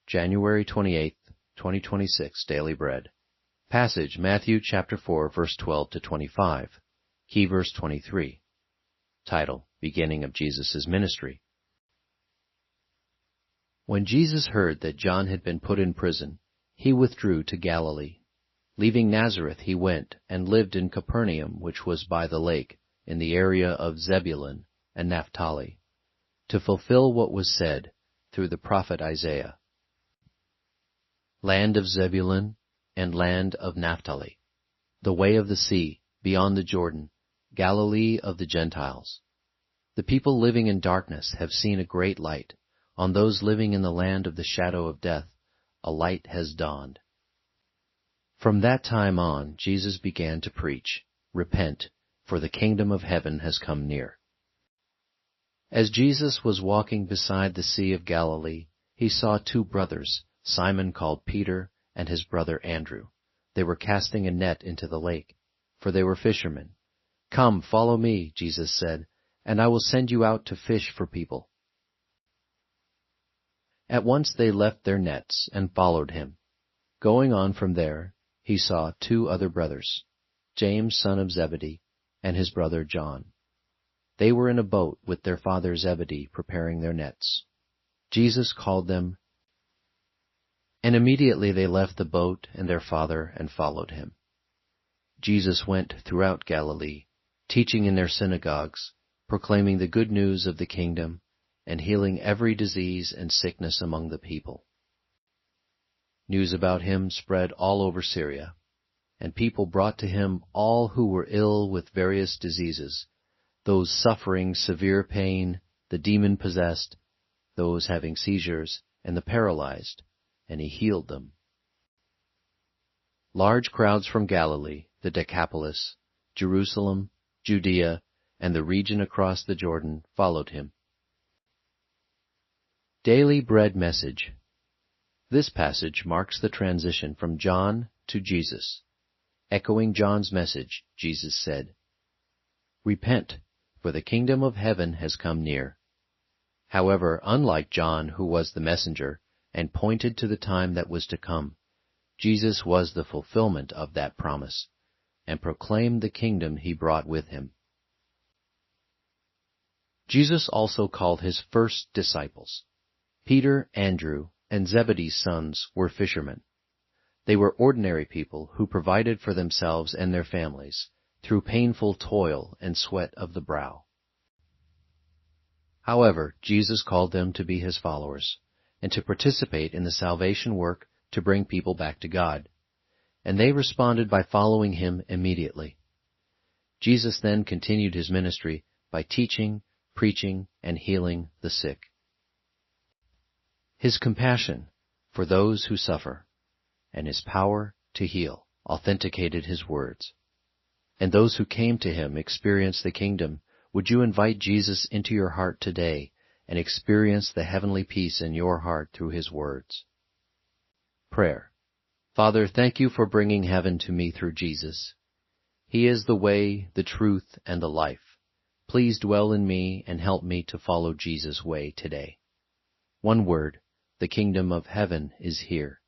January 28, 2026, Daily Bread. Passage, Matthew chapter 4, verse 12 to 25. Key verse 23. Title, Beginning of Jesus' Ministry. When Jesus heard that John had been put in prison, he withdrew to Galilee. Leaving Nazareth he went and lived in Capernaum, which was by the lake, in the area of Zebulun and Naphtali, to fulfill what was said through the prophet Isaiah. Land of Zebulun and land of Naphtali, the way of the sea, beyond the Jordan, Galilee of the Gentiles. The people living in darkness have seen a great light. On those living in the land of the shadow of death, a light has dawned. From that time on, Jesus began to preach, "Repent, for the kingdom of heaven has come near." As Jesus was walking beside the Sea of Galilee, he saw two brothers, Simon called Peter and his brother Andrew. They were casting a net into the lake, for they were fishermen. "Come, follow me," Jesus said, "and I will send you out to fish for people." At once they left their nets and followed him. Going on from there, he saw two other brothers, James son of Zebedee and his brother John. They were in a boat with their father Zebedee preparing their nets. Jesus called them, and immediately they left the boat and their father and followed him. Jesus went throughout Galilee, teaching in their synagogues, proclaiming the good news of the kingdom, and healing every disease and sickness among the people. News about him spread all over Syria, and people brought to him all who were ill with various diseases, those suffering severe pain, the demon-possessed, those having seizures, and the paralyzed, and he healed them. Large crowds from Galilee, the Decapolis, Jerusalem, Judea, and the region across the Jordan followed him. Daily Bread Message. This passage marks the transition from John to Jesus. Echoing John's message, Jesus said, "Repent, for the kingdom of heaven has come near." However, unlike John, who was the messenger and pointed to the time that was to come, Jesus was the fulfillment of that promise and proclaimed the kingdom he brought with him. Jesus also called his first disciples. Peter, Andrew, and Zebedee's sons were fishermen. They were ordinary people who provided for themselves and their families through painful toil and sweat of the brow. However, Jesus called them to be his followers and to participate in the salvation work to bring people back to God, and they responded by following him immediately. Jesus then continued his ministry by teaching, preaching, and healing the sick. His compassion for those who suffer and his power to heal authenticated his words. And those who came to him experienced the kingdom. Would you invite Jesus into your heart today and experience the heavenly peace in your heart through his words? Prayer. Father, thank you for bringing heaven to me through Jesus. He is the way, the truth, and the life. Please dwell in me and help me to follow Jesus' way today. One word, the kingdom of heaven is here.